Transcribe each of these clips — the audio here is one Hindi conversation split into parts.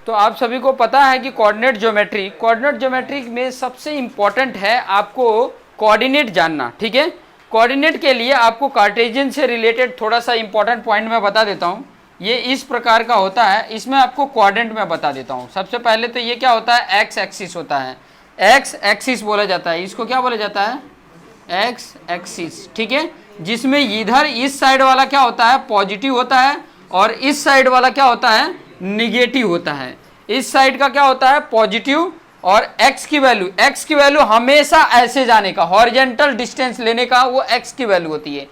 तो आप सभी को पता है कि कोऑर्डिनेट ज्योमेट्री में सबसे इंपॉर्टेंट है आपको कोऑर्डिनेट जानना, ठीक है। कोऑर्डिनेट के लिए आपको कार्टेशियन से रिलेटेड थोड़ा सा इंपॉर्टेंट पॉइंट मैं बता देता हूँ। ये इस प्रकार का होता है, इसमें आपको क्वाड्रेंट में बता देता हूँ। सबसे पहले तो ये क्या होता है, एक्स एक्सिस होता है, एक्स एक्सिस बोला जाता है, इसको क्या बोला जाता है, एक्स एक्सिस, ठीक है। जिसमें इधर इस साइड वाला क्या होता है, पॉजिटिव होता है, और इस साइड वाला क्या होता है, निगेटिव होता है। इस साइड का क्या होता है, पॉजिटिव, और x की वैल्यू हमेशा ऐसे जाने का, हॉरिजॉन्टल डिस्टेंस लेने का, वो x की वैल्यू होती है।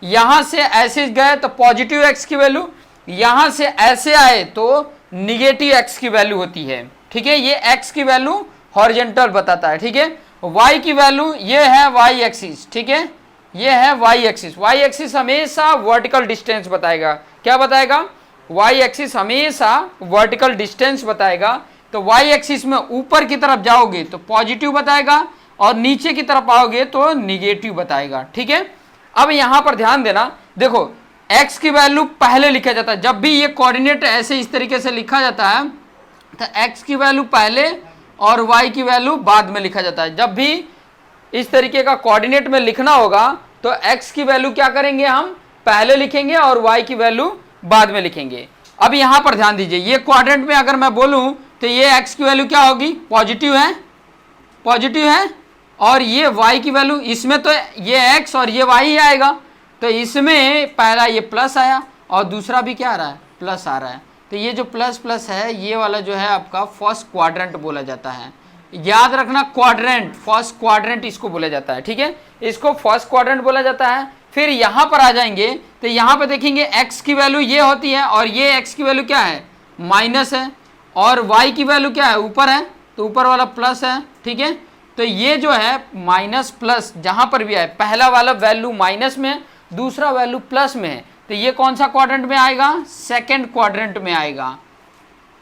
यहां से ऐसे गए तो पॉजिटिव x की वैल्यू, यहां से ऐसे आए तो निगेटिव x की वैल्यू होती है, ठीक है। ये x की वैल्यू हॉरिजॉन्टल बताता है, ठीक है। y की वैल्यू ये है y एक्सिस, ठीक है, ये है y एक्सिस। y एक्सिस हमेशा वर्टिकल डिस्टेंस बताएगा, क्या बताएगा, y एक्सिस हमेशा वर्टिकल डिस्टेंस बताएगा। तो y एक्सिस में ऊपर की तरफ जाओगे तो पॉजिटिव बताएगा, और नीचे की तरफ आओगे तो निगेटिव बताएगा, ठीक है। अब यहां पर ध्यान देना, देखो x की वैल्यू पहले लिखा जाता है, जब भी ये कोऑर्डिनेट ऐसे इस तरीके से लिखा जाता है तो x की वैल्यू पहले और y की वैल्यू बाद में लिखा जाता है। जब भी इस तरीके का कोऑर्डिनेट में लिखना होगा तो x की वैल्यू क्या करेंगे, हम पहले लिखेंगे और y की वैल्यू बाद में लिखेंगे। अब यहां पर ध्यान दीजिए, ये क्वाड्रेंट में अगर मैं बोलूं तो ये x की वैल्यू क्या होगी, पॉजिटिव है, और ये y की वैल्यू, इसमें तो ये x और ये y ही आएगा, तो इसमें पहला ये प्लस आया और दूसरा भी क्या आ रहा है, प्लस आ रहा है। तो ये जो प्लस प्लस है, ये वाला जो है आपका फर्स्ट क्वाड्रेंट बोला जाता है। याद रखना, क्वाड्रेंट, फर्स्ट क्वाड्रेंट इसको बोला जाता है, ठीक है, इसको फर्स्ट क्वाड्रेंट बोला जाता है। फिर यहां पर आ जाएंगे तो यहां पर देखेंगे x की वैल्यू ये होती है, और ये x की वैल्यू क्या है, माइनस है, और y की वैल्यू क्या है, ऊपर है, तो ऊपर वाला प्लस है, ठीक है। तो ये जो है माइनस प्लस जहां पर भी है, पहला वाला वैल्यू माइनस में है, दूसरा वैल्यू प्लस में है, तो ये कौन सा क्वाड्रेंट में आएगा, सेकंड क्वाड्रेंट में आएगा।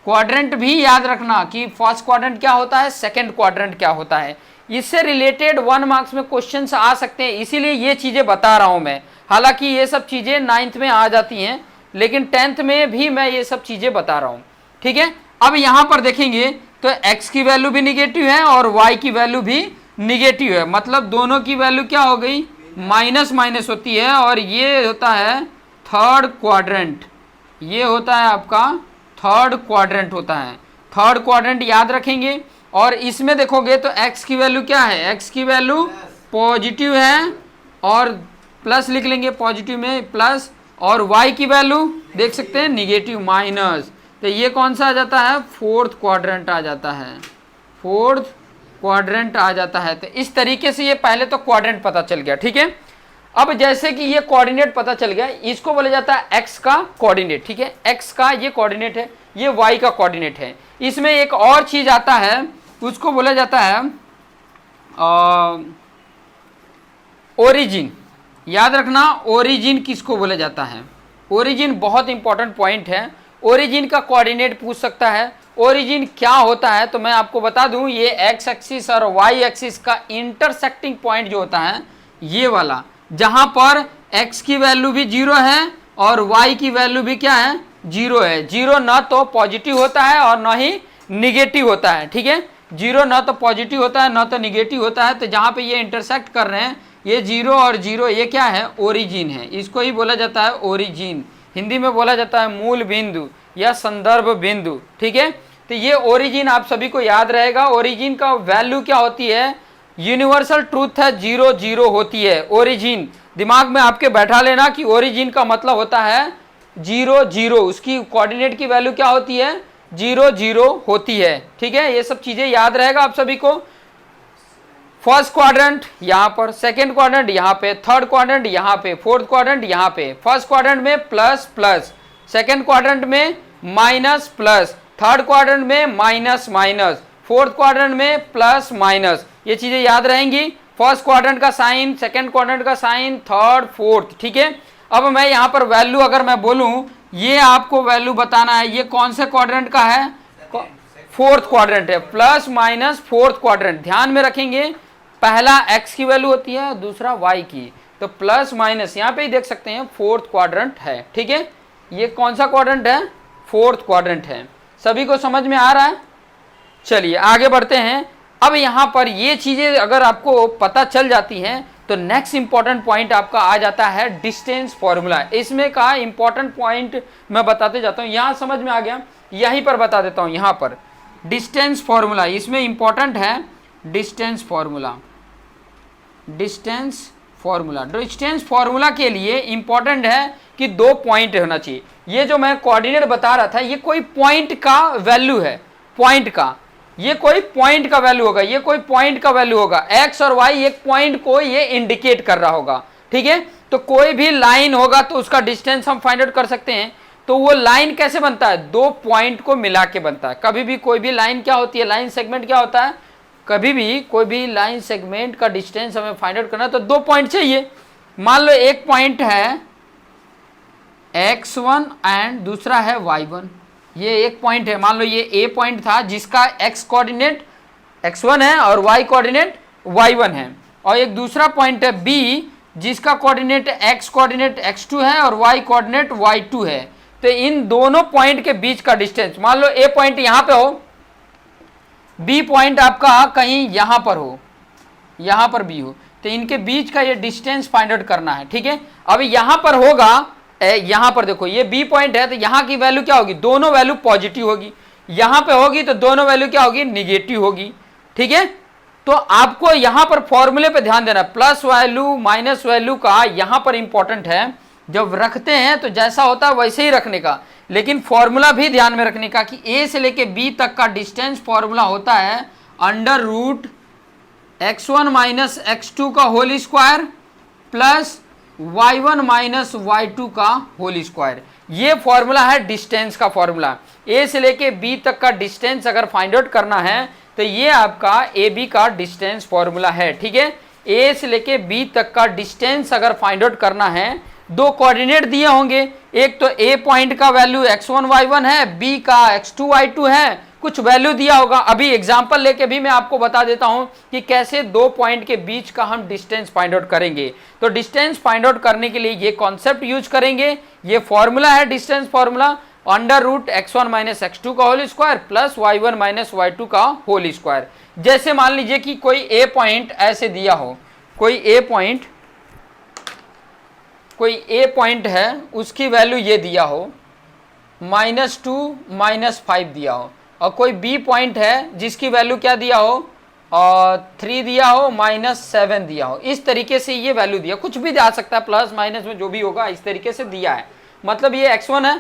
क्वाड्रेंट भी याद रखना कि फर्स्ट क्वाड्रेंट क्या होता है, सेकंड क्वाड्रेंट क्या होता है। इससे रिलेटेड 1 मार्क्स में क्वेश्चंस आ सकते हैं, इसीलिए ये चीजें बता रहा हूं मैं। हालांकि ये सब चीजें 9th में आ जाती हैं, लेकिन 10th में भी मैं ये सब चीजें बता रहा हूं, ठीक है। अब यहां पर देखेंगे तो x की वैल्यू भी निगेटिव है और y की वैल्यू भी निगेटिव है, मतलब दोनों की वैल्यू क्या हो गई, माइनस माइनस होती है, और ये होता है थर्ड क्वाड्रेंट, ये होता है आपका थर्ड क्वाड्रेंट होता है। थर्ड क्वाड्रेंट याद रखेंगे, और इसमें देखोगे तो x की वैल्यू क्या है, x की वैल्यू पॉजिटिव है, और प्लस लिख लेंगे, पॉजिटिव में प्लस, और y की वैल्यू देख सकते हैं निगेटिव, माइनस। तो ये कौन सा आ जाता है, फोर्थ क्वाड्रेंट आ जाता है, फोर्थ क्वाड्रेंट आ जाता है। तो इस तरीके से ये पहले तो क्वाड्रेंट पता चल गया, ठीक है। अब जैसे कि ये कोऑर्डिनेट पता चल गया, इसको बोला जाता है x का कोऑर्डिनेट, ठीक है, x का ये कोऑर्डिनेट है, ये y का कोऑर्डिनेट है। इसमें एक और चीज आता है, उसको बोला जाता है ओरिजिन। याद रखना, ओरिजिन किसको बोला जाता है, ओरिजिन बहुत इंपॉर्टेंट पॉइंट है। ओरिजिन का कोऑर्डिनेट पूछ सकता है। ओरिजिन क्या होता है, तो मैं आपको बता दूं, ये एक्स एक्सिस और वाई एक्सिस का इंटरसेक्टिंग पॉइंट जो होता है, ये वाला, जहां पर x की वैल्यू भी 0 है और y की वैल्यू भी क्या है, 0 है। 0 ना तो पॉजिटिव होता है और ना ही निगेटिव होता है, ठीक है। 0 ना तो पॉजिटिव होता है ना तो निगेटिव होता है। तो जहां पे ये इंटरसेक्ट कर रहे हैं, ये 0 और 0, ये क्या है, ओरिजिन है। इसको ही बोला जाता है ओरिजिन, हिंदी में बोला जाता है मूल बिंदु या संदर्भ बिंदु, ठीक है। तो ये ओरिजिन आप सभी को याद रहेगा। ओरिजिन का वैल्यू क्या होती है, यूनिवर्सल ट्रूथ है, 0 0 होती है। ओरिजिन दिमाग में आपके बैठा लेना कि ओरिजिन का मतलब होता है 0 0, उसकी कोऑर्डिनेट की वैल्यू क्या होती है, 0 0 होती है, ठीक है। ये सब चीजें याद रहेगा आप सभी को। फर्स्ट क्वाड्रेंट यहाँ पर, सेकंड क्वाड्रेंट यहाँ पे, थर्ड क्वाड्रेंट यहाँ पे, फोर्थ क्वाड्रेंट यहाँ पे। फर्स्ट क्वाड्रेंट में प्लस प्लस, सेकंड क्वाड्रेंट में माइनस प्लस, थर्ड क्वाड्रेंट में माइनस माइनस, फोर्थ क्वाड्रेंट में प्लस माइनस। ये चीजें याद रहेंगी। फर्स्ट क्वाड्रेंट का साइन, सेकंड क्वाड्रेंट का साइन, थर्ड फोर्थ, ठीक है। अब मैं यहाँ पर वैल्यू अगर मैं बोलूँ, ये आपको वैल्यू बताना है, ये कौन से क्वाड्रेंट का है, फोर्थ क्वाड्रेंट है, प्लस माइनस फोर्थ क्वाड्रेंट। ध्यान में रखेंगे, पहला x की वैल्यू होती है, दूसरा y की, तो प्लस माइनस यहाँ पे ही देख सकते हैं, फोर्थ क्वाड्रेंट है, ठीक है। ये कौन सा क्वाड्रेंट है, फोर्थ क्वाड्रेंट है। सभी को समझ में आ रहा है? चलिए आगे बढ़ते हैं। अब यहाँ पर ये चीजें अगर आपको पता चल जाती हैं तो नेक्स्ट इंपॉर्टेंट पॉइंट आपका आ जाता है डिस्टेंस फॉर्मूला। इसमें का इंपॉर्टेंट पॉइंट मैं बताते जाता हूँ, यहाँ समझ में आ गया, यहीं पर बता देता हूँ। यहाँ पर डिस्टेंस फॉर्मूला इसमें इंपॉर्टेंट है, डिस्टेंस फॉर्मूला। डिस्टेंस फॉर्मूला के लिए इंपॉर्टेंट है कि 2 पॉइंट होना चाहिए। ये जो मैं कोऑर्डिनेट बता रहा था, ये कोई पॉइंट का वैल्यू है, पॉइंट का, ये कोई पॉइंट का वैल्यू होगा, ये कोई पॉइंट का वैल्यू होगा। एक्स और वाई एक पॉइंट को ये इंडिकेट कर रहा होगा, ठीक है। तो कोई भी लाइन होगा तो उसका डिस्टेंस हम फाइंड आउट कर सकते हैं। तो वो लाइन कैसे बनता है? 2 पॉइंट को मिला के बनता है। कभी भी कोई भी लाइन क्या होती है, लाइन सेगमेंट क्या होता है, कभी भी कोई भी लाइन सेगमेंट का डिस्टेंस हमें फाइंड आउट करना है तो 2 पॉइंट चाहिए। मान लो एक पॉइंट है x1 एंड दूसरा है y1, ये एक पॉइंट है। मान लो ये a पॉइंट था जिसका x कोऑर्डिनेट x1 है और y कोऑर्डिनेट y1 है, और एक दूसरा पॉइंट है b जिसका कोऑर्डिनेट x कोऑर्डिनेट x2 है और y कोऑर्डिनेट y2 है। तो इन दोनों पॉइंट के बीच का डिस्टेंस, मान लो a पॉइंट यहां पे हो, b पॉइंट आपका कहीं यहां पर हो, यहां पर b हो, तो इनके बीच का ये डिस्टेंस फाइंड आउट करना है, ठीक है। अब यहां पर होगा, यहां पर देखो ये b पॉइंट है तो यहां की वैल्यू क्या होगी, दोनों वैल्यू पॉजिटिव होगी। यहां पे होगी तो दोनों वैल्यू क्या होगी, निगेटिव होगी, ठीक है। तो आपको यहां पर फॉर्मूले पे ध्यान देना, प्लस वैल्यू माइनस वैल्यू का यहां पर इंपॉर्टेंट है। जब रखते हैं तो जैसा होता है वैसे ही रखने का, लेकिन फॉर्मूला भी ध्यान में रखने का कि a से लेके b तक का डिस्टेंस फॉर्मूला होता है under root x1 minus x2 का whole square plus y1 minus y2 का होल स्क्वायर। ये फॉर्मूला है डिस्टेंस का फॉर्मूला। a से लेके b तक का डिस्टेंस अगर फाइंड आउट करना है तो ये आपका ab का डिस्टेंस फॉर्मूला है, ठीक है। a से लेके b तक का डिस्टेंस अगर फाइंड आउट करना है, 2 कोऑर्डिनेट दिए होंगे, एक तो a पॉइंट का वैल्यू x1 y1 है, b का x2 y2 है, कुछ वैल्यू दिया होगा। अभी एग्जांपल लेके भी मैं आपको बता देता हूं कि कैसे 2 पॉइंट के बीच का हम डिस्टेंस फाइंड आउट करेंगे। तो डिस्टेंस फाइंड आउट करने के लिए ये कॉन्सेप्ट यूज करेंगे। ये फॉर्मूला है distance formula, under root x1 minus x2 का whole square plus y1 minus y2 का होल स्क्वायर। जैसे मान लीजिए कि कोई a पॉइंट ऐसे दिया हो, कोई a पॉइंट है, उसकी वैल्यू ये दिया हो -2 -5 दिया हो, और कोई b पॉइंट है जिसकी वैल्यू क्या दिया हो, 3 दिया हो, -7 दिया हो। इस तरीके से ये वैल्यू दिया, कुछ भी आ सकता है, प्लस माइनस में जो भी होगा इस तरीके से दिया है। मतलब ये x1 है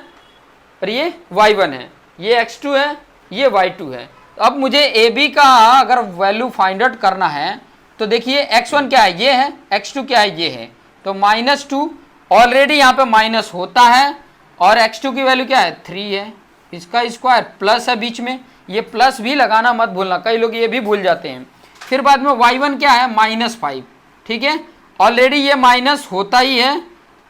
और ये y1 है, ये x2 है, ये y2 है। अब मुझे ab का अगर वैल्यू फाइंड आउट करना है तो देखिए x1 क्या है, ये है, x2 क्या है, ये है। तो -2 ऑलरेडी यहाँ पे माइनस होता है, और x2 की वैल्यू क्या है, 3 है, इसका स्क्वायर प्लस है बीच में, ये प्लस भी लगाना मत भूलना, कई लोग ये भी भूल जाते हैं। फिर बाद में y1 क्या है, -5, ठीक है, ऑलरेडी ये माइनस होता ही है,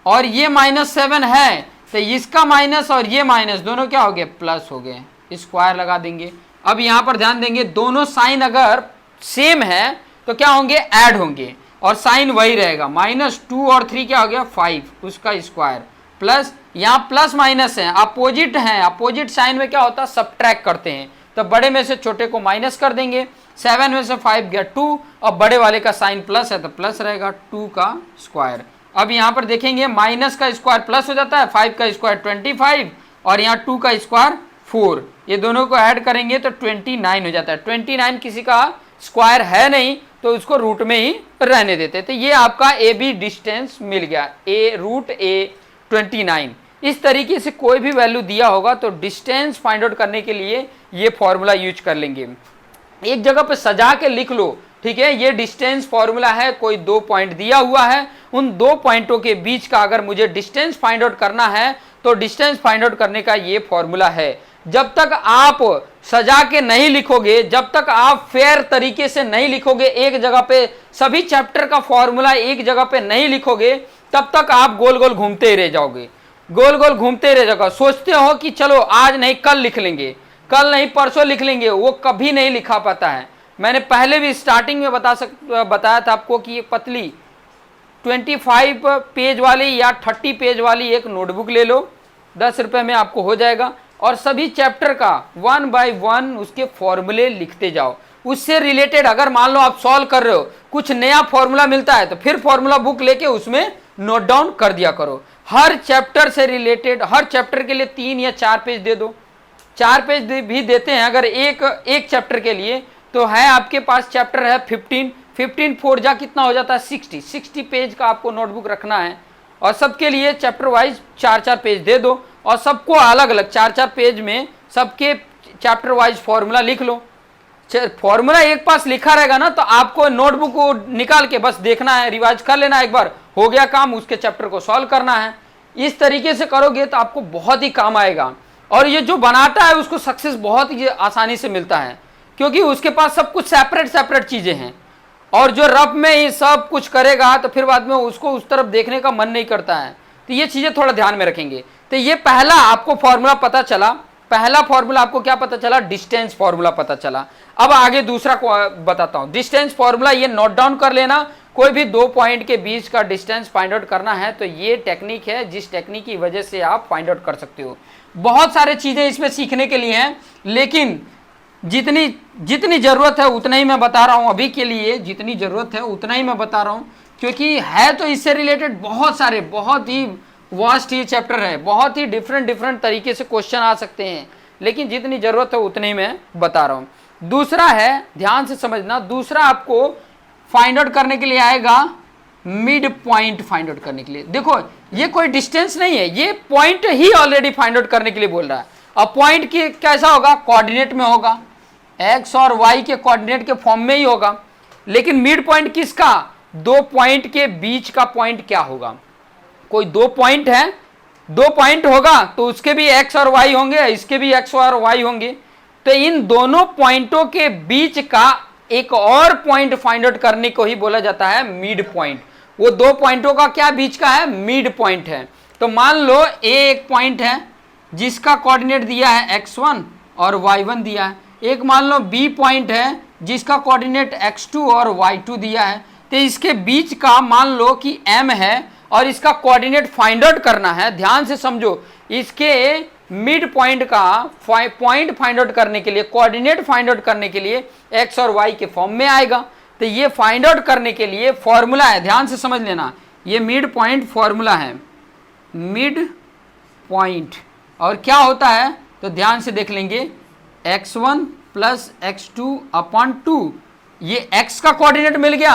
और ये -7 है, तो इसका माइनस और ये माइनस दोनों क्या हो गए, प्लस हो गए, स्क्वायर लगा देंगे। अब यहाँ पर ध्यान देंगे, दोनों साइन अगर सेम है तो क्या होंगे, ऐड होंगे, और साइन वही रहेगा। -2 और 3 क्या हो गया, 5, उसका स्क्वायर प्लस, यहाँ प्लस माइनस है, अपोजिट है, अपोजिट साइन में क्या होता है, सब्ट्रैक्ट करते हैं, तो बड़े में से छोटे को माइनस कर देंगे। 7 में से 5 गया 2, और बड़े वाले का साइन प्लस है तो प्लस रहेगा, 2 का स्क्वायर। अब यहाँ पर देखेंगे माइनस का स्क्वायर प्लस हो जाता है, 5 का स्क्वायर 25, और यहाँ 2 का स्क्वायर 4, ये दोनों को ऐड करेंगे तो 29 हो जाता है। 29 किसी का स्क्वायर है नहीं तो उसको रूट में ही रहने देते। तो ये आपका ए बी डिस्टेंस मिल गया, रूट a 29। इस तरीके से कोई भी वैल्यू दिया होगा तो डिस्टेंस फाइंड आउट करने के लिए ये फॉर्मूला यूज कर लेंगे। एक जगह पे सजा के लिख लो, ठीक है, ये डिस्टेंस फॉर्मूला है, कोई 2 पॉइंट दिया हुआ है, उन 2 पॉइंटों के बीच का अगर मुझे डिस्टेंस फाइंड आउट करना है तो डिस्टेंस फाइंड आउट करने का ये फॉर्मूला है। जब तक आप सजा के नहीं लिखोगे, जब तक आप फेयर तरीके से नहीं लिखोगे, एक जगह पे सभी चैप्टर का फॉर्मूला एक जगह पे नहीं लिखोगे, तब तक आप गोल गोल घूमते ही रह जाओगे, गोल गोल घूमते रह जाओगे। सोचते हो कि चलो आज नहीं कल लिख लेंगे, कल नहीं परसों लिख लेंगे, वो कभी नहीं लिखा पाता है। मैंने पहले भी स्टार्टिंग में बताया था आपको कि एक पतली 25 पेज वाली या 30 पेज वाली एक नोटबुक ले लो, 10 रुपये में आपको हो जाएगा, और सभी चैप्टर का 1 बाय 1 उसके फॉर्मूले लिखते जाओ। उससे रिलेटेड अगर मान लो आप सॉल्व कर रहे हो, कुछ नया फॉर्मूला मिलता है तो फिर फॉर्मूला बुक लेके उसमें नोट डाउन कर दिया करो। हर चैप्टर से रिलेटेड, हर चैप्टर के लिए 3 या 4 पेज दे दो। 4 पेज भी देते हैं अगर एक चैप्टर के लिए, तो है आपके पास चैप्टर है 15 4 जा कितना हो जाता है 60 पेज का आपको नोटबुक रखना है। और सबके लिए चैप्टर वाइज 4 पेज दे दो और सबको अलग अलग 4 पेज में सबके चैप्टर वाइज फॉर्मूला लिख लो। फॉर्मूला एक पास लिखा रहेगा ना, तो आपको नोटबुक को निकाल के बस देखना है, रिवाइज कर लेना, एक बार हो गया काम, उसके चैप्टर को सॉल्व करना है। इस तरीके से करोगे तो आपको बहुत ही काम आएगा। और ये जो बनाता है उसको सक्सेस बहुत ही आसानी से मिलता है, क्योंकि उसके पास सब कुछ सेपरेट चीजें हैं। और जो रफ में ही सब कुछ करेगा तो फिर बाद में उसको उस तरफ देखने का मन नहीं करता है। तो ये चीजें थोड़ा ध्यान में रखेंगे। तो ये पहला आपको फॉर्मूला पता चला, पहला फॉर्मूला आपको क्या पता चला, डिस्टेंस फॉर्मूला पता चला। अब आगे दूसरा को बताता हूं। डिस्टेंस फॉर्मूला ये नोट डाउन कर लेना। कोई भी 2 पॉइंट के बीच का डिस्टेंस फाइंड आउट करना है तो ये टेक्निक है, जिस टेक्निक की वजह से आप फाइंड आउट कर सकते हो। बहुत सारे चीजें इसमें सीखने के लिए हैं, लेकिन जितनी जरूरत है उतना ही मैं बता रहा हूं अभी के लिए। जितनी जरूरत है उतना ही मैं बता रहा हूं, क्योंकि है तो इससे रिलेटेड बहुत सारे, बहुत ही वास्ट ये चैप्टर है, बहुत ही डिफरेंट तरीके से क्वेश्चन आ सकते हैं, लेकिन जितनी जरूरत है उतनी ही मैं बता रहा हूं। दूसरा है, ध्यान से समझना, दूसरा आपको फाइंड आउट करने के लिए आएगा मिड पॉइंट फाइंड आउट करने के लिए। देखो ये कोई डिस्टेंस नहीं है, ये पॉइंट ही ऑलरेडी फाइंड आउट करने के लिए बोल रहा है। अब पॉइंट की कैसा होगा, कोऑर्डिनेट में होगा, एक्स और वाई के कोऑर्डिनेट के फॉर्म में ही होगा। लेकिन मिड पॉइंट किसका, 2 पॉइंट के बीच का पॉइंट क्या होगा। कोई 2 पॉइंट है, 2 पॉइंट होगा तो उसके भी एक्स और वाई होंगे, इसके भी एक्स और वाई होंगे। तो इन दोनों पॉइंटों के बीच का एक और पॉइंट फाइंड आउट करने को ही बोला जाता है मिड पॉइंट। वो 2 पॉइंटों का क्या बीच का है, मिड पॉइंट है। तो मान लो ए एक पॉइंट है जिसका कोऑर्डिनेट दिया है x1 और y1 दिया है। एक मान लो बी पॉइंट है जिसका कोऑर्डिनेट x2 और y2 दिया है। तो इसके बीच का मान लो कि m है और इसका कोऑर्डिनेट फाइंड आउट करना है। ध्यान से समझो, इसके मिड पॉइंट का पॉइंट फाइंड आउट करने के लिए, कोऑर्डिनेट फाइंड आउट करने के लिए x और y के फॉर्म में आएगा। तो ये फाइंड आउट करने के लिए फॉर्मूला है, ध्यान से समझ लेना, ये मिड पॉइंट फॉर्मूला है, मिड पॉइंट। और क्या होता है तो ध्यान से देख लेंगे, x1 प्लस x2 अपॉन 2, ये x का कोऑर्डिनेट मिल गया,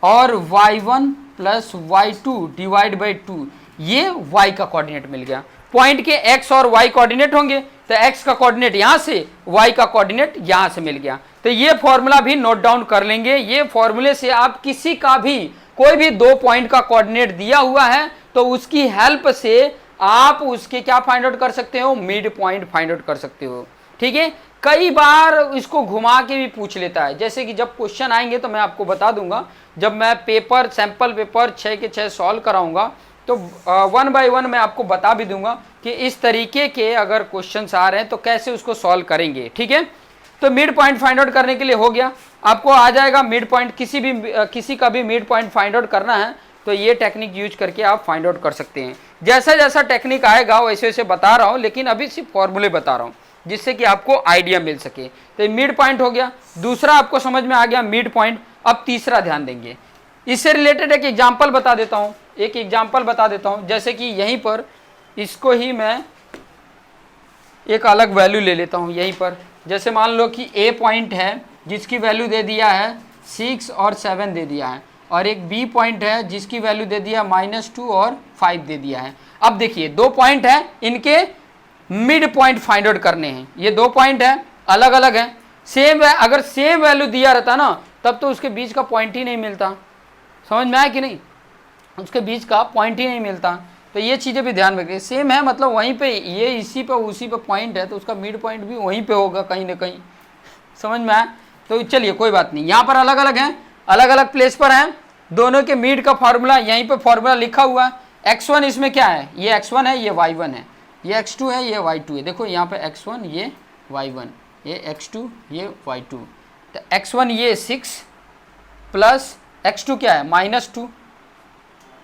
और y1 plus y2 divide by 2, ये y का कोऑर्डिनेट मिल गया। पॉइंट के x और y कोऑर्डिनेट होंगे, तो x का कोऑर्डिनेट यहां से, y का कोऑर्डिनेट यहां से मिल गया। तो ये फॉर्मूला भी नोट डाउन कर लेंगे। ये फॉर्मूले से आप किसी का भी, कोई भी 2 पॉइंट का कोऑर्डिनेट दिया हुआ है तो उसकी हेल्प से आप उसके क्या फाइंड आउट कर सकते हो, मिड पॉइंट फाइंड आउट कर सकते हो। ठीक है, कई बार इसको घुमा के भी पूछ लेता है, जैसे कि जब क्वेश्चन आएंगे तो मैं आपको बता दूंगा। जब मैं पेपर, सैंपल पेपर 6 के 6 सॉल्व कराऊंगा तो 1 बाय 1 मैं आपको बता भी दूंगा कि इस तरीके के अगर क्वेश्चंस आ रहे हैं तो कैसे उसको सॉल्व करेंगे। ठीक है, तो मिड पॉइंट फाइंड आउट करने के लिए हो गया, आपको आ जाएगा मिड पॉइंट। किसी का भी मिड पॉइंट फाइंड आउट करना है तो ये टेक्निक यूज करके आप फाइंड आउट कर सकते हैं। जैसा जैसा टेक्निक आएगा वैसे वैसे बता रहा हूँ, लेकिन अभी सिर्फ फॉर्मूले बता रहा हूँ जिससे कि आपको आइडिया मिल सके। तो मिड पॉइंट हो गया, दूसरा आपको समझ में आ गया मिड पॉइंट। अब तीसरा ध्यान देंगे, इससे रिलेटेड एक एग्जाम्पल बता देता हूँ। जैसे कि यहीं पर इसको ही मैं एक अलग वैल्यू ले लेता हूँ। यहीं पर जैसे मान लो कि ए पॉइंट है जिसकी वैल्यू दे दिया है 6 और 7 दे दिया है, और एक बी पॉइंट है जिसकी वैल्यू दे दिया -2 और 5 दे दिया है। अब देखिए 2 पॉइंट है, इनके मिड पॉइंट फाइंड आउट करने हैं। ये 2 पॉइंट है, अलग अलग है, सेम है। अगर सेम वैल्यू दिया रहता ना तब तो उसके बीच का पॉइंट ही नहीं मिलता। समझ में आया कि नहीं, उसके बीच का पॉइंट ही नहीं मिलता। तो ये चीज़ें भी ध्यान रखिए, सेम है मतलब वहीं पे, ये इसी पे उसी पे पॉइंट है तो उसका मिड पॉइंट भी वहीं पे होगा कहीं ना कहीं। समझ में आया, तो चलिए कोई बात नहीं, यहाँ पर अलग अलग हैं, अलग अलग प्लेस पर हैं। दोनों के मिड का फार्मूला यहीं पे फार्मूला लिखा हुआ है। x1 इसमें क्या है, ये x1 है, ये y1 है, ये x2 है, ये y2 है। देखो यहाँ पे x1, ये y1, ये x2, ये y2। तो x1 ये 6 प्लस x2 क्या है -2।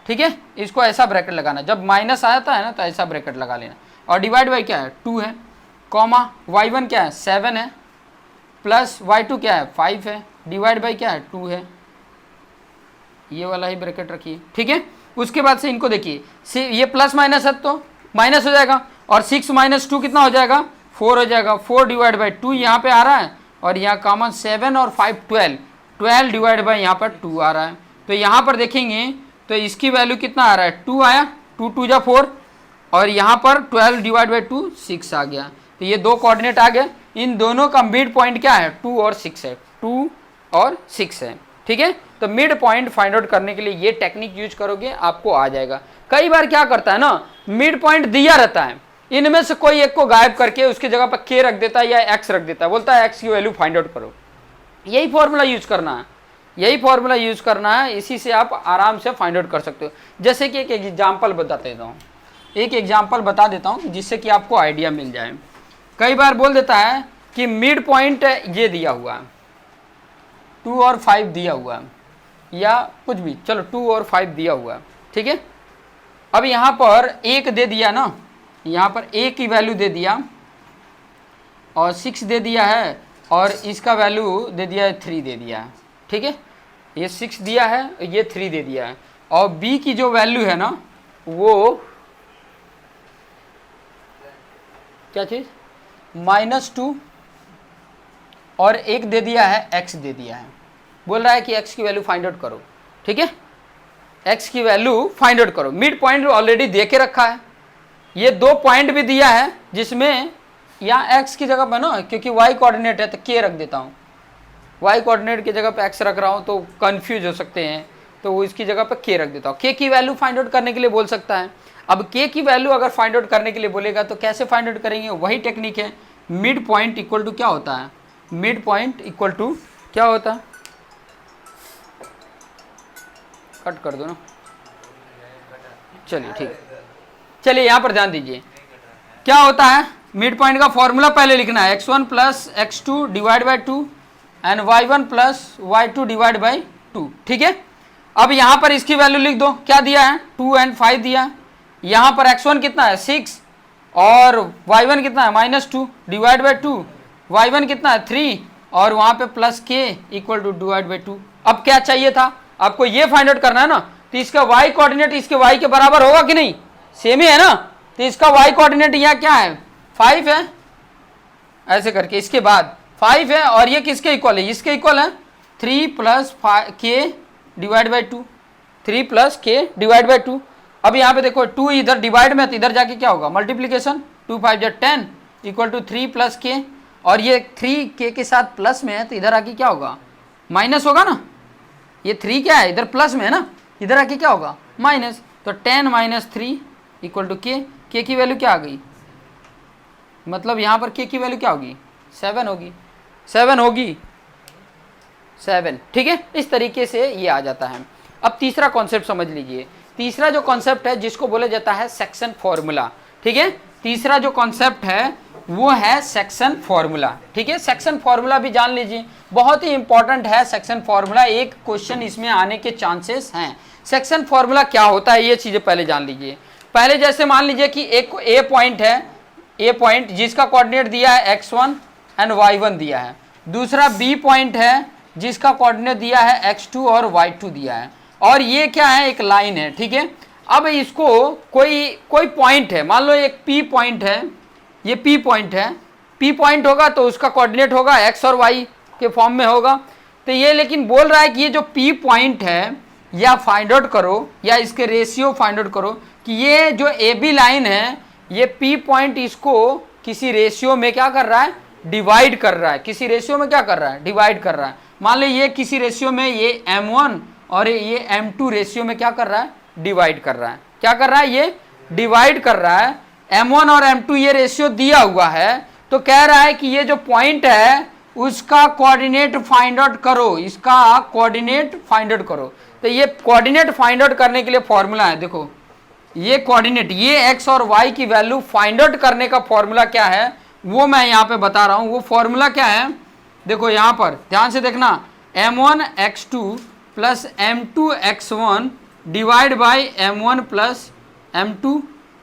ठीक है, इसको ऐसा ब्रैकेट लगाना, जब माइनस आता है ना तो ऐसा ब्रैकेट लगा लेना, और डिवाइड बाई क्या है 2 है। कॉमा y1 क्या है 7 है, प्लस y2 क्या है 5 है, डिवाइड बाई क्या है 2 है, ये वाला ही ब्रैकेट रखिए, ठीक है। उसके बाद से इनको देखिए, ये प्लस माइनस है तो माइनस हो जाएगा, और 6 माइनस 2 कितना हो जाएगा 4 हो जाएगा, 4 डिवाइड बाई 2 यहाँ पे आ रहा है, और यहाँ कॉमन 7 और 5 12, 12 डिवाइड बाई यहाँ पर 2 आ रहा है। तो यहाँ पर देखेंगे तो इसकी वैल्यू कितना आ रहा है 2 आया, 2 2 जा 4, और यहाँ पर 12 डिवाइड बाई 2 6 आ गया। तो ये दो कोऑर्डिनेट आ गए, इन दोनों का मिड पॉइंट क्या है 2 और 6 है, 2 और 6 है, ठीक है। तो मिड पॉइंट फाइंड आउट करने के लिए ये टेक्निक यूज करोगे आपको आ जाएगा। कई बार क्या करता है ना, मिड पॉइंट दिया रहता है, इनमें से कोई एक को गायब करके उसकी जगह पर के रख देता है या एक्स रख देता है, बोलता है एक्स की वैल्यू फाइंड आउट करो। यही फॉर्मूला यूज करना है, यही फॉर्मूला यूज करना है, इसी से आप आराम से फाइंड आउट कर सकते हो। जैसे कि एक एग्जाम्पल बता देता हूँ, एक एग्जाम्पल बता देता हूँ जिससे कि आपको आइडिया मिल जाए। कई बार बोल देता है कि मिड पॉइंट ये दिया हुआ है 2 और 5 दिया हुआ है, या कुछ भी, चलो 2 और 5 दिया हुआ है, ठीक है। अब यहाँ पर एक दे दिया ना, यहाँ पर a की वैल्यू दे दिया, और 6 दे दिया है, और इसका वैल्यू दे दिया है 3 दे दिया है, ठीक है। ये 6 दिया है, ये 3 दे दिया है, और b की जो वैल्यू है ना वो क्या चीज़ -2, और एक दे दिया है x दे दिया है, बोल रहा है कि x की वैल्यू फाइंड आउट करो, ठीक है। x की वैल्यू फाइंड आउट करो, मिड पॉइंट ऑलरेडी दे के रखा है, ये दो पॉइंट भी दिया है जिसमें यहाँ x की जगह पर ना, क्योंकि y कोऑर्डिनेट है तो k रख देता हूँ, y कोऑर्डिनेट की जगह पे x रख रहा हूँ तो कंफ्यूज हो सकते हैं, तो वो इसकी जगह पे k रख देता हूँ। k की वैल्यू फाइंड आउट करने के लिए बोल सकता है। अब k की वैल्यू अगर फाइंड आउट करने के लिए बोलेगा तो कैसे फाइंड आउट करेंगे, वही टेक्निक है, मिड पॉइंट इक्वल टू क्या होता है, मिड पॉइंट इक्वल टू क्या होता है, कट कर दो ना, चलिए ठीक है। चलिए यहाँ पर ध्यान दीजिए क्या होता है, मिड पॉइंट का फॉर्मूला पहले लिखना है, x1 plus x2 divide by 2 and y1 plus y2 divide by 2, ठीक है। अब यहाँ पर इसकी वैल्यू लिख दो, क्या दिया है 2 एंड 5 दिया, यहाँ पर x1 कितना है 6, और y1 कितना है -2 डिवाइड बाई 2, y1 कितना है 3, और वहाँ पे plus k equal to divide by 2। अब क्या चाहिए था आपको, ये फाइंड आउट करना है ना, तो इसका y कोऑर्डिनेट इसके y के बराबर होगा कि नहीं, सेम ही है ना, तो इसका y कोऑर्डिनेट यहाँ क्या है 5 है, ऐसे करके इसके बाद 5 है, और ये किसके इक्वल है, इसके इक्वल है 3 plus k divide by 2, 3 plus k divide by 2। अब यहाँ पे देखो 2 इधर डिवाइड में, तो इधर जाके क्या होगा multiplication, 2 5 10 equal to 3 plus k, और ये 3 k के साथ प्लस में है तो इधर आके क्या होगा माइनस होगा ना, ये 3 क्या है इधर प्लस में है ना, इधर आके क्या होगा माइनस, तो 10 माइनस 3 इक्वल टू k की वैल्यू क्या आ गई, मतलब यहाँ पर k की वैल्यू क्या होगी 7 होगी, 7 होगी 7, ठीक है। इस तरीके से ये आ जाता है। अब तीसरा कॉन्सेप्ट समझ लीजिए, तीसरा जो कॉन्सेप्ट है जिसको बोला जाता है सेक्शन फॉर्मूला, ठीक है। तीसरा जो कॉन्सेप्ट है वो है सेक्शन फॉर्मूला, ठीक है। सेक्शन फॉर्मूला भी जान लीजिए, बहुत ही इंपॉर्टेंट है सेक्शन फॉर्मूला, एक क्वेश्चन इसमें आने के चांसेस हैं। सेक्शन फॉर्मूला क्या होता है ये चीजें पहले जान लीजिए। पहले जैसे मान लीजिए कि एक ए पॉइंट है, ए पॉइंट जिसका कोऑर्डिनेट दिया है x1 एंड y1 दिया है, दूसरा बी पॉइंट है जिसका कोऑर्डिनेट दिया है x2 और y2 दिया है, और ये क्या है एक लाइन है, ठीक है। अब इसको कोई पॉइंट है, मान लो एक p पॉइंट है, ये p पॉइंट है, p पॉइंट होगा तो उसका कोऑर्डिनेट होगा x और y के फॉर्म में होगा। तो ये लेकिन बोल रहा है कि ये जो p पॉइंट है या फाइंड आउट करो, या इसके रेशियो फाइंड आउट करो कि ये जो ए बी लाइन है, ये p पॉइंट इसको किसी रेशियो में क्या कर रहा है डिवाइड कर रहा है, किसी रेशियो में क्या कर रहा है डिवाइड कर रहा है। मान लो ये किसी रेशियो में ये m1 और ये m2 रेशियो में क्या कर रहा है डिवाइड कर रहा है, क्या कर रहा है ये डिवाइड कर रहा है। m1 और m2 ये रेशियो दिया हुआ है, तो कह रहा है कि ये जो पॉइंट है उसका कोऑर्डिनेट फाइंड आउट करो, इसका कोऑर्डिनेट फाइंड आउट करो। तो ये कोऑर्डिनेट फाइंड आउट करने के लिए फॉर्मूला है, देखो ये कोऑर्डिनेट, ये x और y की वैल्यू फाइंड आउट करने का फॉर्मूला क्या है वो मैं यहाँ पे बता रहा हूँ। वो फॉर्मूला क्या है देखो, यहाँ पर ध्यान से देखना, m1 x2 plus m2 x1 divide by m1 plus m2,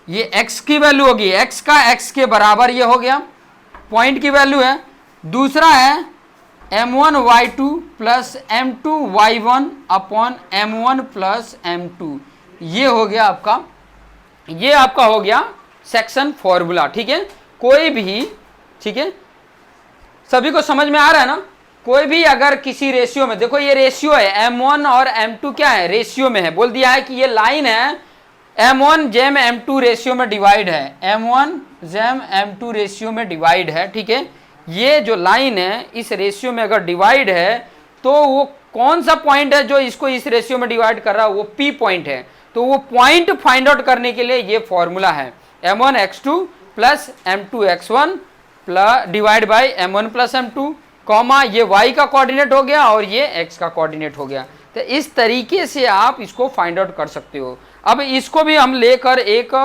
ये x की वैल्यू होगी, x का x के बराबर ये हो गया, पॉइंट की वैल्यू है। दूसरा है m1y2 plus m2y1 upon m1 plus m2। ये हो गया आपका, ये आपका हो गया सेक्शन फॉर्मूला। ठीक है, कोई भी, ठीक है, सभी को समझ में आ रहा है ना। कोई भी अगर किसी रेशियो में, देखो ये रेशियो है, m1 और m2 क्या है, रेशियो में है। बोल दिया है कि ये लाइन है m1 जेम m2 रेशियो में डिवाइड है, m1 जेम m2 रेशियो में डिवाइड है। ठीक है, ये जो लाइन है इस रेशियो में अगर डिवाइड है तो वो कौन सा पॉइंट है जो इसको इस रेशियो में डिवाइड कर रहा है, वो p पॉइंट है। तो वो पॉइंट फाइंड आउट करने के लिए ये फॉर्मूला है, m1x2 plus m2x1 divide by m1 plus m2, comma ये y का कोऑर्डिनेट हो गया और ये x का कोऑर्डिनेट हो गया। तो इस तरीके से आप इसको फाइंड आउट कर सकते हो। अब इसको भी हम लेकर एक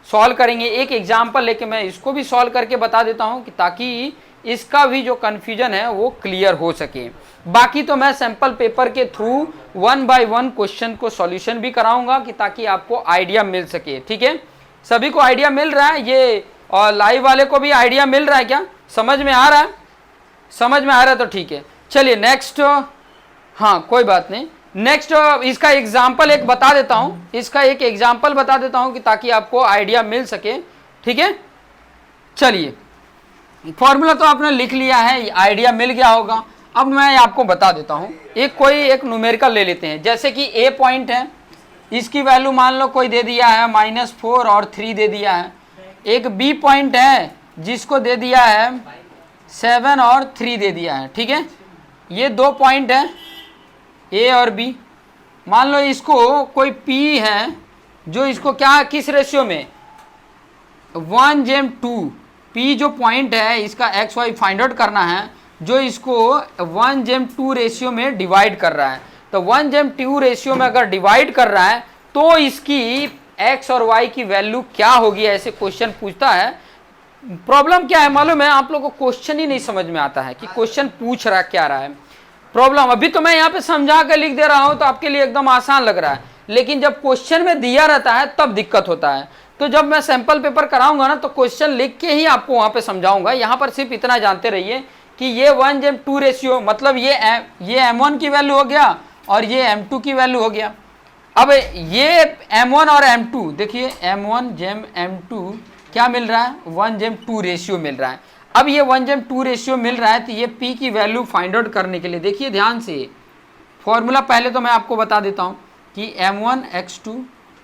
सॉल्व करेंगे, एक एग्जांपल लेके मैं इसको भी सॉल्व करके बता देता हूं कि ताकि इसका भी जो कन्फ्यूजन है वो क्लियर हो सके। बाकी तो मैं सैंपल पेपर के थ्रू 1 बाय 1 क्वेश्चन को सॉल्यूशन भी कराऊंगा कि ताकि आपको आइडिया मिल सके। ठीक है, सभी को आइडिया मिल रहा है ये, और लाइव वाले को भी आइडिया मिल रहा है क्या, समझ में आ रहा है? समझ में आ रहा है तो ठीक है। चलिए नेक्स्ट, हाँ कोई बात नहीं, नेक्स्ट इसका एग्जाम्पल एक बता देता हूं, इसका एक एग्जाम्पल बता देता हूं कि ताकि आपको आइडिया मिल सके। ठीक है, चलिए फॉर्मूला तो आपने लिख लिया है, आइडिया मिल गया होगा। अब मैं आपको बता देता हूं, एक न्यूमेरिकल ले लेते हैं। जैसे कि ए पॉइंट है, इसकी वैल्यू मान लो कोई दे दिया है -4 और 3 दे दिया है। एक बी पॉइंट है जिसको दे दिया है 7 और 3 दे दिया है। ठीक है, ये दो पॉइंट है ए और बी। मान लो इसको कोई पी है जो इसको क्या, किस रेशियो में, 1:2। पी जो पॉइंट है इसका एक्स वाई फाइंड आउट करना है, जो इसको 1:2 रेशियो में डिवाइड कर रहा है। तो 1:2 रेशियो में अगर डिवाइड कर रहा है तो इसकी एक्स और वाई की वैल्यू क्या होगी, ऐसे क्वेश्चन पूछता है। प्रॉब्लम क्या है मालूम है, आप लोगों को क्वेश्चन ही नहीं समझ में आता है कि क्वेश्चन पूछ रहा क्या रहा है। प्रॉब्लम अभी तो मैं यहाँ पे समझा कर लिख दे रहा हूँ तो आपके लिए एकदम आसान लग रहा है, लेकिन जब क्वेश्चन में दिया रहता है तब दिक्कत होता है। तो जब मैं सैंपल पेपर कराऊंगा ना तो क्वेश्चन लिख के ही आपको वहां पे समझाऊंगा। यहाँ पर सिर्फ इतना जानते रहिए कि ये 1:2 रेशियो, मतलब ये m1 की वैल्यू हो गया और ये m2 की वैल्यू हो गया। अब ये m1 और m2 देखिए, m1 जेम m2 क्या मिल रहा है, 1:2 रेशियो मिल रहा है। अब ये 1:2 रेशियो मिल रहा है तो ये p की वैल्यू फाइंड आउट करने के लिए देखिए ध्यान से, फॉर्मूला पहले तो मैं आपको बता देता हूँ कि m1x2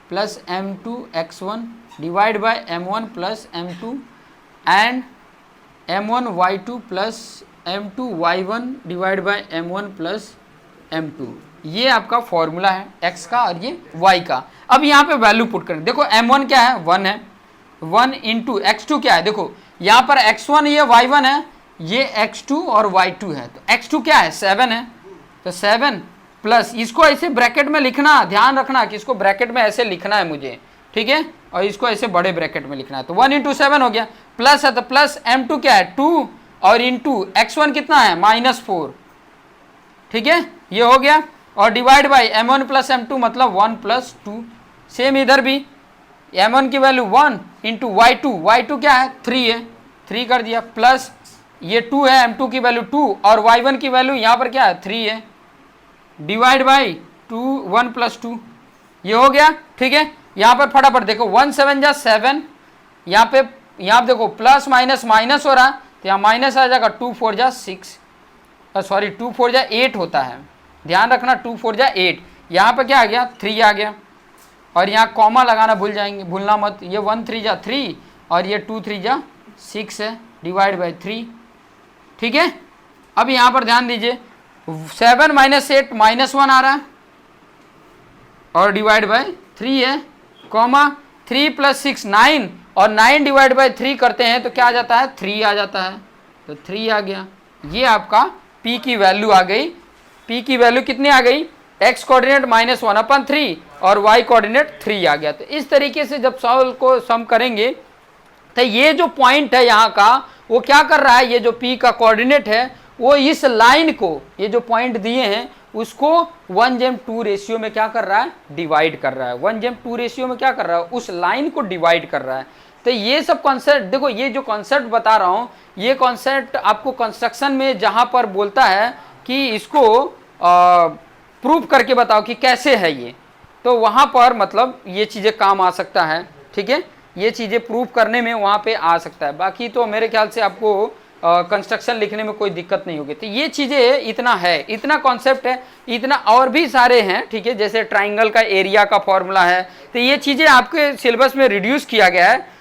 plus m2x1 divide by m1 plus m2 and m1y2 plus m2y1 divide by m1 plus m2। ये आपका फॉर्मूला है x का और ये y का। अब यहाँ पे वैल्यू पुट करें, देखो m1 क्या है, 1 है, 1 इंटू x2 क्या है, देखो यहाँ पर x1 ये y1 है, ये x2 और y2 है। तो x2 क्या है, 7 है, तो 7 प्लस, इसको ऐसे ब्रैकेट में लिखना, ध्यान रखना कि इसको ब्रैकेट में ऐसे लिखना है मुझे, ठीक है, और इसको ऐसे बड़े ब्रैकेट में लिखना है। तो 1 इंटू 7 हो गया, प्लस है तो प्लस m2 क्या है 2 और इंटू x1 कितना है -4, ठीक है, ये हो गया, और divide by m1 plus m2 मतलब 1 प्लस 2। सेम इधर भी m1 की वैल्यू 1 इंटू y2 क्या है 3 है, 3 कर दिया, प्लस ये 2 है, m2 की वैल्यू 2 और y1 की वैल्यू यहाँ पर क्या है 3 है, डिवाइड बाई 1 प्लस 2, ये हो गया। ठीक है, यहाँ पर फटाफट देखो 1 7 जा 7, यहाँ देखो प्लस माइनस माइनस हो रहा है तो यहाँ माइनस आ जाएगा, 2 4 जा 6, सॉरी 2 4 जा 8 होता है, ध्यान रखना 2 4 जा 8। यहाँ पे क्या आ गया 3 आ गया, और यहाँ कॉमा लगाना भूलना मत, ये 1 3 जा 3 और ये 2 3 जा 6 है, डिवाइड बाई 3। ठीक है, अब यहाँ पर ध्यान दीजिए 7 माइनस 8 -1 आ रहा है और डिवाइड बाई 3 है, कॉमा 3 प्लस 6 9, और 9 डिवाइड बाई 3 करते हैं तो क्या आ जाता है 3 आ जाता है, तो 3 आ गया। ये आपका p की वैल्यू आ गई। p की वैल्यू कितनी आ गई, x कोऑर्डिनेट -1/3 और y कोऑर्डिनेट 3 आ गया। तो इस तरीके से जब सॉल्व को सम करेंगे तो ये जो पॉइंट है यहाँ का वो क्या कर रहा है, ये जो p का कोऑर्डिनेट है वो इस लाइन को, ये जो पॉइंट दिए हैं उसको 1:2 रेशियो में क्या कर रहा है, डिवाइड कर रहा है। 1:2 रेशियो में क्या कर रहा है, उस लाइन को डिवाइड कर रहा है। तो ये सब कॉन्सेप्ट देखो, ये जो कॉन्सेप्ट बता रहा हूँ ये कॉन्सेप्ट आपको कंस्ट्रक्शन में जहाँ पर बोलता है कि इसको प्रूव करके बताओ कि कैसे है ये, तो वहाँ पर मतलब ये चीज़ें काम आ सकता है। ठीक है, ये चीज़ें प्रूव करने में वहाँ पे आ सकता है। बाकी तो मेरे ख्याल से आपको कंस्ट्रक्शन लिखने में कोई दिक्कत नहीं होगी। तो ये चीज़ें इतना है, इतना कॉन्सेप्ट है, इतना और भी सारे हैं। ठीक है, जैसे ट्राइंगल का एरिया का फॉर्मूला है, तो ये चीज़ें आपके सिलेबस में रिड्यूस किया गया है,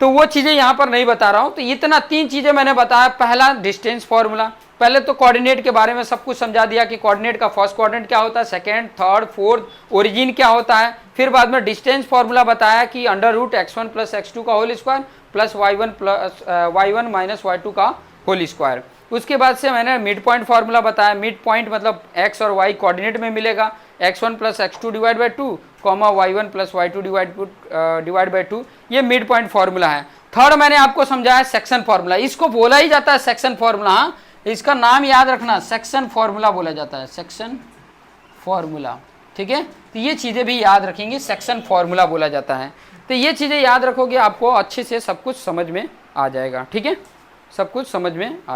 तो वो चीज़ें यहाँ पर नहीं बता रहा हूँ। तो इतना 3 चीज़ें मैंने बताया। पहला डिस्टेंस फॉर्मूला, पहले तो कोऑर्डिनेट के बारे में सब कुछ समझा दिया कि कोऑर्डिनेट का फर्स्ट कोऑर्डिनेट क्या होता है, सेकंड, थर्ड, फोर्थ, ओरिजिन क्या होता है। फिर बाद में डिस्टेंस फॉर्मूला बताया कि √x1 + x2 का whole square plus y1 minus y2 का होल स्क्वायर। उसके बाद से मैंने मिड पॉइंट फार्मूला बताया। मिड पॉइंट मतलब x और y कोऑर्डिनेट में मिलेगा, x1 + x2 / 2 y1 + y2 / 2, ये मिड पॉइंट फार्मूला है। थर्ड मैंने आपको समझाया सेक्शन फार्मूला, इसको बोला ही जाता है सेक्शन फार्मूला, इसका नाम याद रखना, सेक्शन फार्मूला बोला जाता है, सेक्शन फार्मूला। ठीक है, तो ये चीज़ें भी याद रखेंगे, सेक्शन फार्मूला बोला जाता है। तो ये चीज़ें याद रखोगे, आपको अच्छे से सब कुछ समझ में आ जाएगा। ठीक है, सब कुछ समझ में आ